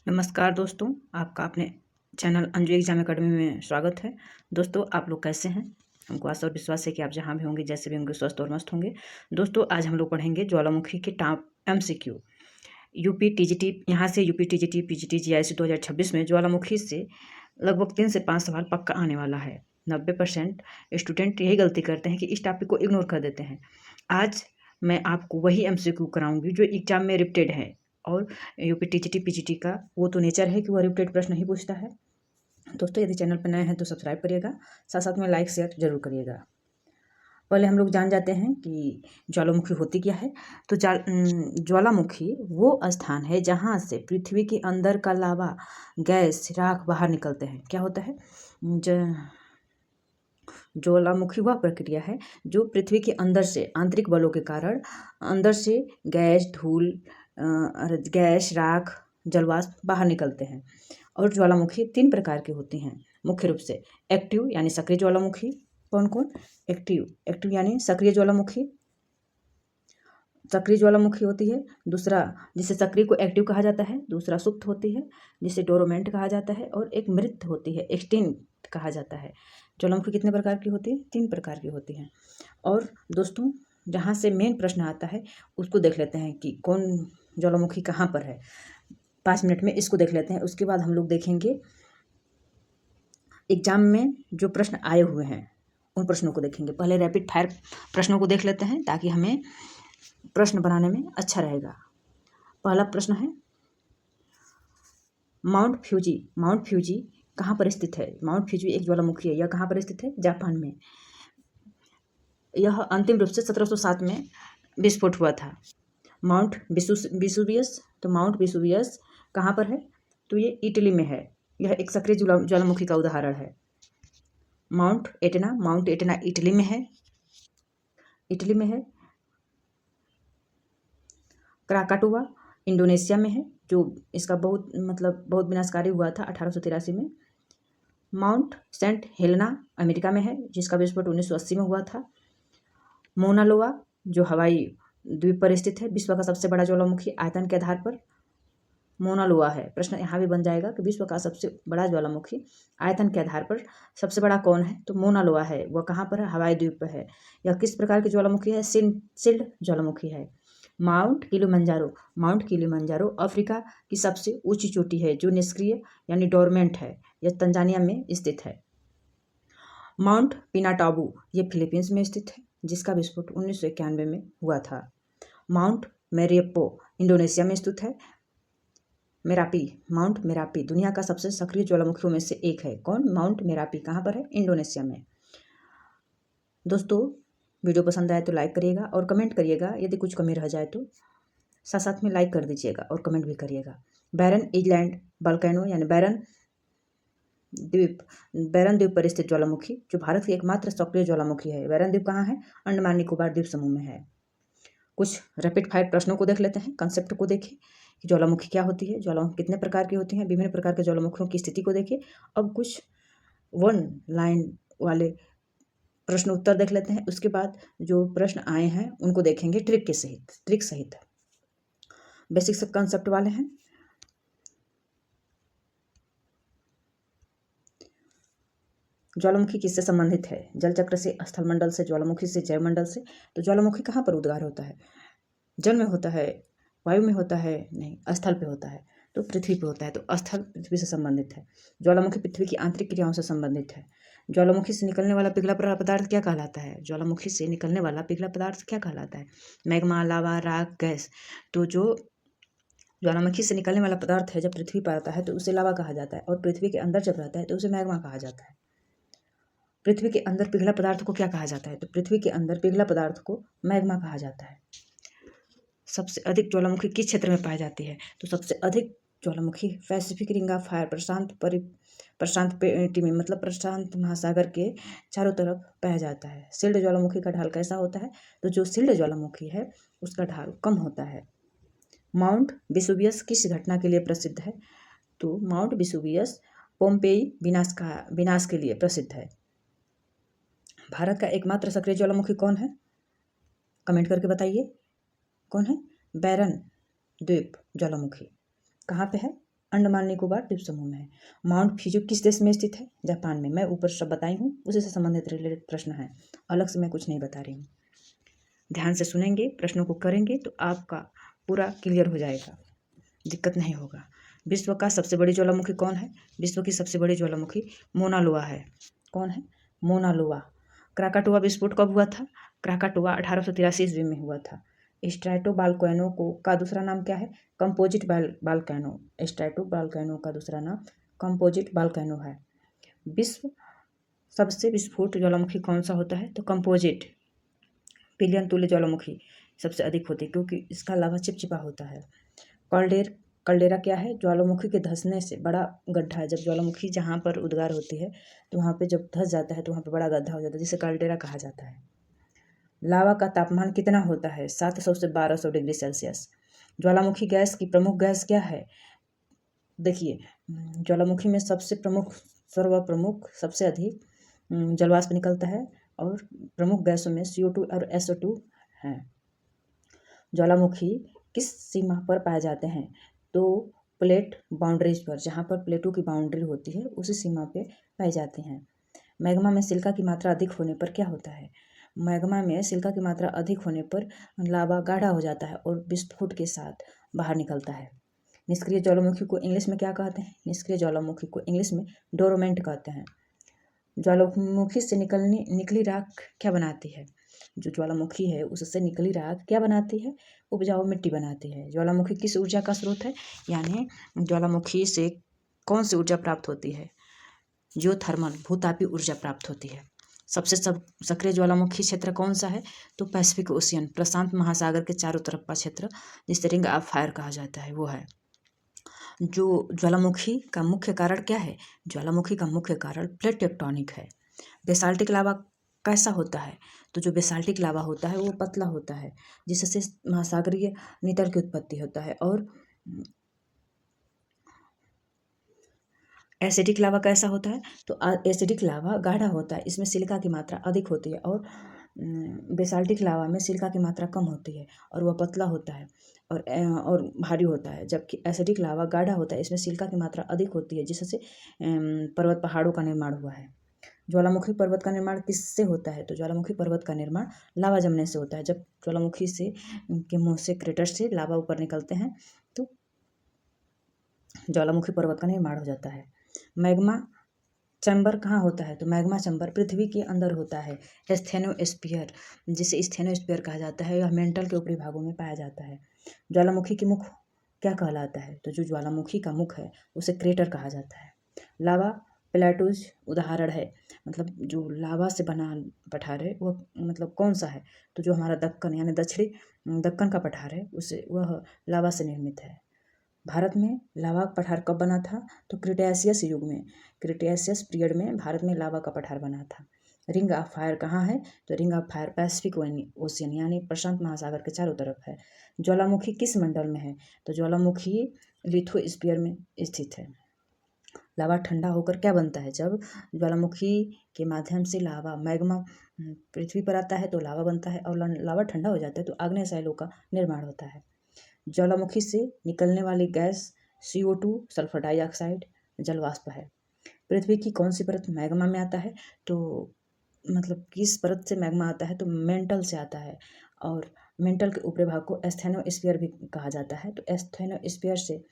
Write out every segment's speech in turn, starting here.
नमस्कार दोस्तों, आपका अपने चैनल अंजू एग्जाम अकेडमी में स्वागत है। दोस्तों, आप लोग कैसे हैं? हमको आशा और विश्वास है कि आप जहां भी होंगे, जैसे भी होंगे, स्वस्थ और मस्त होंगे। दोस्तों, आज हम लोग पढ़ेंगे ज्वालामुखी के टॉप MCQ। यूपी टीजीटी, यहाँ से यूपी टीजीटी पीजीटी जीआईसी 2026 में ज्वालामुखी से लगभग 3 से 5 सवाल पक्का आने वाला है। 90% स्टूडेंट यही गलती करते हैं कि इस टॉपिक को इग्नोर कर देते हैं। आज मैं आपको वही MCQ कराऊंगी जो एग्जाम में रिपीटेड है, और यूपी टीजीटी पीजीटी का वो तो नेचर है कि वो रिपीटेड प्रश्न ही पूछता है। दोस्तों, यदि चैनल पर नए हैं तो सब्सक्राइब करिएगा, साथ साथ में लाइक शेयर जरूर करिएगा। पहले हम लोग जान जाते हैं कि ज्वालामुखी होती क्या है। तो ज्वालामुखी वो स्थान है जहाँ से पृथ्वी के अंदर का लावा, गैस, राख बाहर निकलते हैं। क्या होता है? ज्वालामुखी वह प्रक्रिया है जो पृथ्वी के अंदर से आंतरिक बलों के कारण अंदर से गैस, धूल, गैस, राख, जलवाष्प बाहर निकलते हैं। और ज्वालामुखी 3 प्रकार की होती हैं मुख्य रूप से। एक्टिव यानी सक्रिय ज्वालामुखी। कौन कौन? एक्टिव यानी सक्रिय ज्वालामुखी। सक्रिय ज्वालामुखी होती है। दूसरा, जिसे सक्रिय को एक्टिव कहा जाता है। दूसरा सुप्त होती है, जिसे डोरोमेंट कहा जाता है। और एक मृत होती है, एक्सटिंक्ट कहा जाता है। ज्वालामुखी कितने प्रकार की होती है? 3 प्रकार की होती हैं। और दोस्तों, जहाँ से मेन प्रश्न आता है उसको देख लेते हैं कि कौन ज्वालामुखी कहाँ पर है। 5 मिनट में इसको देख लेते हैं। उसके बाद हम लोग देखेंगे एग्जाम में जो प्रश्न आए हुए हैं उन प्रश्नों को देखेंगे। पहले रैपिड फायर प्रश्नों को देख लेते हैं ताकि हमें प्रश्न बनाने में अच्छा रहेगा। पहला प्रश्न है, माउंट फ्यूजी कहाँ पर स्थित है? माउंट फ्यूजी एक ज्वालामुखी है। यह कहाँ पर स्थित है? जापान में। यह अंतिम रूप से 1707 में विस्फोट हुआ था। माउंट विसुवियस, तो माउंट विसुवियस कहाँ पर है? तो ये इटली में है। यह एक सक्रिय ज्वालामुखी का उदाहरण है। माउंट एटना इटली में है। क्राकाटुआ इंडोनेशिया में है, जो इसका बहुत विनाशकारी हुआ था 1883 में। माउंट सेंट हेलेना अमेरिका में है, जिसका विस्फोट 1980 में हुआ था। मोना लोआ जो हवाई द्वीप पर स्थित है, विश्व का सबसे बड़ा ज्वालामुखी आयतन के आधार पर मोना लोआ है। प्रश्न यहाँ भी बन जाएगा कि विश्व का सबसे बड़ा ज्वालामुखी आयतन के आधार पर सबसे बड़ा कौन है? तो मोना लोआ है। वह कहाँ पर है? हवाई द्वीप पर है। यह किस प्रकार की ज्वालामुखी है? सिल्ड ज्वालामुखी है। माउंट किलिमंजारो अफ्रीका की सबसे ऊंची चोटी है जो निष्क्रिय यानी डोरमेंट है। यह तंजानिया में स्थित है। माउंट पिनाटाबू ये फिलीपींस में स्थित है, जिसका विस्फोट 1991 में हुआ था। माउंट मेरेपो इंडोनेशिया में स्थित है। माउंट मेरापी दुनिया का सबसे सक्रिय ज्वालामुखियों में से एक है। कौन? माउंट मेरापी कहाँ पर है? इंडोनेशिया में। दोस्तों, वीडियो पसंद आए तो लाइक करिएगा और कमेंट करिएगा। यदि कुछ कमी रह जाए तो साथ साथ में लाइक कर दीजिएगा और कमेंट भी करिएगा। बैरन आइलैंड वोल्केनो यानी बैरन द्वीप पर स्थित ज्वालामुखी जो भारत की एकमात्र सक्रिय ज्वालामुखी है। बैरन द्वीप कहाँ है? अंडमान निकोबार द्वीप समूह में है। कुछ रैपिड फायर प्रश्नों को देख लेते हैं। कंसेप्ट को देखें कि ज्वालामुखी क्या होती है, ज्वालामुखी कितने प्रकार की होती हैं, विभिन्न प्रकार के ज्वालामुखियों की स्थिति को देखें। अब कुछ 1 लाइन वाले प्रश्न उत्तर देख लेते हैं। उसके बाद जो प्रश्न आए हैं उनको देखेंगे ट्रिक सहित। बेसिक्स कंसेप्ट वाले हैं। ज्वालामुखी किससे संबंधित है? जल चक्र से, स्थल मंडल से, ज्वालामुखी से, जैवमंडल से। तो ज्वालामुखी कहाँ पर उद्गार होता है? जल में होता है? वायु में होता है? नहीं, स्थल पे होता है। तो पृथ्वी पे होता है। तो स्थल पृथ्वी से संबंधित है। ज्वालामुखी पृथ्वी की आंतरिक क्रियाओं से संबंधित है। ज्वालामुखी से निकलने वाला पिघला पदार्थ क्या कहलाता है? ज्वालामुखी से निकलने वाला पिघला पदार्थ क्या कहलाता है? मैग्मा, लावा, राख, गैस। तो जो ज्वालामुखी से निकलने वाला पदार्थ है जब पृथ्वी पर आता है तो उसे लावा कहा जाता है, और पृथ्वी के अंदर जब रहता है तो उसे मैग्मा कहा जाता है। पृथ्वी के अंदर पिघला पदार्थ को क्या कहा जाता है? तो पृथ्वी के अंदर पिघला पदार्थ को मैग्मा कहा जाता है। सबसे अधिक ज्वालामुखी किस क्षेत्र में पाई जाती है? तो सबसे अधिक ज्वालामुखी पैसिफिक रिंग ऑफ फायर प्रशांत पेटी में, मतलब प्रशांत महासागर के चारों तरफ पाया जाता है। सिल्ड ज्वालामुखी का ढाल कैसा होता है? तो जो सिल्ड ज्वालामुखी है उसका ढाल कम होता है। माउंट विसुवियस किस घटना के लिए प्रसिद्ध है? तो माउंट विसुवियस पोम्पेई विनाश के लिए प्रसिद्ध है। भारत का एकमात्र सक्रिय ज्वालामुखी कौन है? कमेंट करके बताइए कौन है? बैरन द्वीप ज्वालामुखी कहाँ पे है? अंडमान निकोबार द्वीप समूह में है। माउंट फ्यूजी किस देश में स्थित है? जापान में। मैं ऊपर सब बताई हूँ, उसी से संबंधित रिलेटेड प्रश्न है, अलग से मैं कुछ नहीं बता रही हूँ। ध्यान से सुनेंगे, प्रश्नों को करेंगे तो आपका पूरा क्लियर हो जाएगा, दिक्कत नहीं होगा। विश्व का सबसे बड़ी ज्वालामुखी कौन है? विश्व की सबसे बड़ी ज्वालामुखी मोना लोआ है। कौन है? मोना लोआ। क्राकाटोआ विस्फोट कब हुआ था? क्राकाटोआ 1883 ईस्वी में हुआ था। स्ट्रैटो बाल्कैनो को का दूसरा नाम क्या है? कंपोजिट बाल्कैनो। स्ट्रैटो बाल्कैनो का दूसरा नाम कंपोजिट बाल्कैनो है। विश्व सबसे विस्फोट ज्वालामुखी कौन सा होता है? तो कंपोजिट पिलियन तुल्य ज्वालामुखी सबसे अधिक होती है, क्योंकि इसका लावा चिपचिपा होता है। कल्डेरा क्या है? ज्वालामुखी के धंसने से बड़ा गड्ढा है। जब ज्वालामुखी जहाँ पर उद्गार होती है तो वहाँ पे जब धंस जाता है तो वहाँ पे बड़ा गड्ढा हो जाता है, जिसे कल्डेरा कहा जाता है। लावा का तापमान कितना होता है? 700 से 1200 डिग्री सेल्सियस। ज्वालामुखी गैस की प्रमुख गैस क्या है? देखिए, ज्वालामुखी में सबसे प्रमुख, सर्वप्रमुख, सबसे अधिक जलवाष्प निकलता है, और प्रमुख गैसों में CO2 और SO2 हैं। ज्वालामुखी किस सीमा पर पाए जाते हैं? तो प्लेट बाउंड्रीज पर, जहाँ पर प्लेटों की बाउंड्री होती है उसी सीमा पे पाए जाते हैं। मैग्मा में सिलिका की मात्रा अधिक होने पर क्या होता है? मैग्मा में सिलिका की मात्रा अधिक होने पर लावा गाढ़ा हो जाता है और विस्फोट के साथ बाहर निकलता है। निष्क्रिय ज्वालामुखी को इंग्लिश में क्या कहते हैं? निष्क्रिय ज्वालामुखी को इंग्लिश में डोरोमेंट कहते हैं। ज्वालामुखी से निकली राख क्या बनाती है? जो ज्वालामुखी है उससे निकली राख क्या बनाती है? उपजाऊ मिट्टी बनाती है। ज्वालामुखी किस ऊर्जा का स्रोत है? यानी ज्वालामुखी से कौन सी ऊर्जा प्राप्त होती है? जियोथर्मल, भूतापी ऊर्जा प्राप्त होती है। सबसे सक्रिय ज्वालामुखी क्षेत्र कौन सा है? तो पैसिफिक ओशियन, प्रशांत महासागर के चारों तरफ का क्षेत्र, जिसे रिंग ऑफ फायर कहा जाता है, वो है। जो ज्वालामुखी का मुख्य कारण क्या है? ज्वालामुखी का मुख्य कारण प्लेट टेक्टोनिक है। बेसाल्टिक लावा कैसा होता है? तो जो बेसाल्टिक लावा होता है वो पतला होता है, जिससे महासागरीय नितल की उत्पत्ति होता है। और एसिडिक लावा कैसा होता है? तो एसिडिक लावा गाढ़ा होता है, इसमें सिलिका की मात्रा अधिक होती है, और बेसाल्टिक लावा में सिलिका की मात्रा कम होती है और वह पतला होता है और भारी होता है। जबकि एसिडिक लावा गाढ़ा होता है, इसमें सिलिका की मात्रा अधिक होती है, जिससे पर्वत पहाड़ों का निर्माण हुआ है। ज्वालामुखी पर्वत का निर्माण किससे होता है? तो ज्वालामुखी पर्वत का निर्माण लावा जमने से होता है। जब ज्वालामुखी से के मुँह से, क्रेटर से लावा ऊपर निकलते हैं तो ज्वालामुखी पर्वत का निर्माण हो जाता है। मैग्मा चैम्बर कहाँ होता है? तो मैग्मा चैम्बर पृथ्वी के अंदर होता है। स्थेनोस्फीयर, जिसे स्थेनोस्फीयर कहा जाता है, यह मेंटल के ऊपरी भागों में पाया जाता है। ज्वालामुखी की मुख क्या कहलाता है? तो जो ज्वालामुखी का मुख है उसे क्रेटर कहा जाता है। लावा प्लेटूज उदाहरण है, मतलब जो लावा से बना पठार है वह मतलब कौन सा है? तो जो हमारा दक्कन यानी दक्षिणी दक्कन का पठार है उसे, वह लावा से निर्मित है। भारत में लावा का पठार कब बना था? तो क्रिटेशियस युग में, क्रिटेशियस पीरियड में भारत में लावा का पठार बना था। रिंग ऑफ फायर कहाँ है? तो ring of fire Pacific ocean यानी प्रशांत महासागर के चारों तरफ है। ज्वालामुखी किस मंडल में है? तो ज्वालामुखी लिथोस्फीयर में स्थित है। लावा ठंडा होकर क्या बनता है? जब ज्वालामुखी के माध्यम से लावा मैग्मा पृथ्वी पर आता है तो लावा बनता है, और लावा ठंडा हो जाता है तो आग्नेय शैलों का निर्माण होता है। ज्वालामुखी से निकलने वाली गैस CO2, सल्फर डाइऑक्साइड, जलवाष्प है। पृथ्वी की कौन सी परत मैग्मा में आता है? तो मतलब किस परत से मैग्मा आता है? तो मेंटल से आता है, और मेंटल के ऊपरी भाग को एस्थेनोस्फीयर भी कहा जाता है। तो एस्थेनोस्फीयर से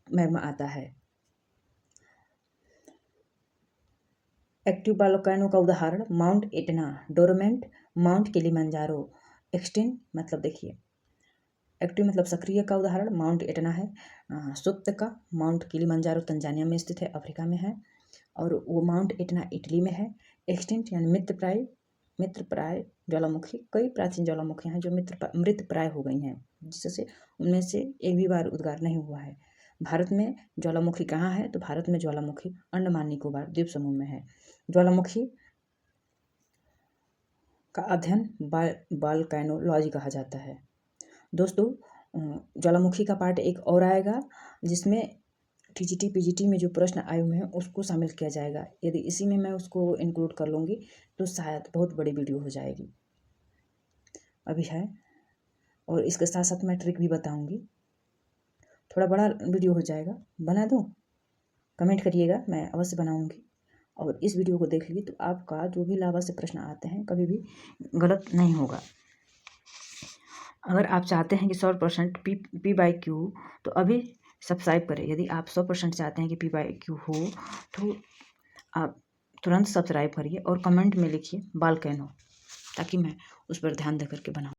मैग्मा आता है। एक्टिव वोल्केनो का उदाहरण Mount Etna, dormant, Mount Kilimanjaro. Extinct मतलब देखिए, एक्टिव मतलब सक्रिय का उदाहरण माउंट एटना है। सुप्त का माउंट किलिमंजारो तंजानिया में स्थित है, अफ्रीका में है, और वो माउंट एटना इटली में है। एक्सटिंक्ट यानी मित्रप्राय ज्वालामुखी, कई प्राचीन ज्वालामुखियाँ हैं जो मृतप्राय हो गई हैं, जिससे उनमें से एक भी बार उद्गार नहीं हुआ है। भारत में ज्वालामुखी कहाँ है? तो भारत में ज्वालामुखी अंडमान निकोबार द्वीप समूह में है। ज्वालामुखी का अध्ययन वोल्केनोलॉजी कहा जाता है। दोस्तों, ज्वालामुखी का पार्ट एक और आएगा, जिसमें TGT PGT में जो प्रश्न आए हुए हैं उसको शामिल किया जाएगा। यदि इसी में मैं उसको इंक्लूड कर लूँगी तो शायद बहुत बड़ी वीडियो हो जाएगी। अभी है, और इसके साथ साथ मैं ट्रिक भी बताऊँगी। थोड़ा बड़ा वीडियो हो जाएगा, बना दूँ? कमेंट करिएगा, मैं अवश्य बनाऊँगी। और इस वीडियो को देख लीजिए तो आपका जो भी लाभा से प्रश्न आते हैं कभी भी गलत नहीं होगा। अगर आप चाहते हैं कि 100% पी बाई क्यू, तो अभी सब्सक्राइब करें। यदि आप 100% चाहते हैं कि पी बाई क्यू हो तो आप तुरंत सब्सक्राइब करिए और कमेंट में लिखिए बालकैनो, ताकि मैं उस पर ध्यान दे करके बनाऊँ।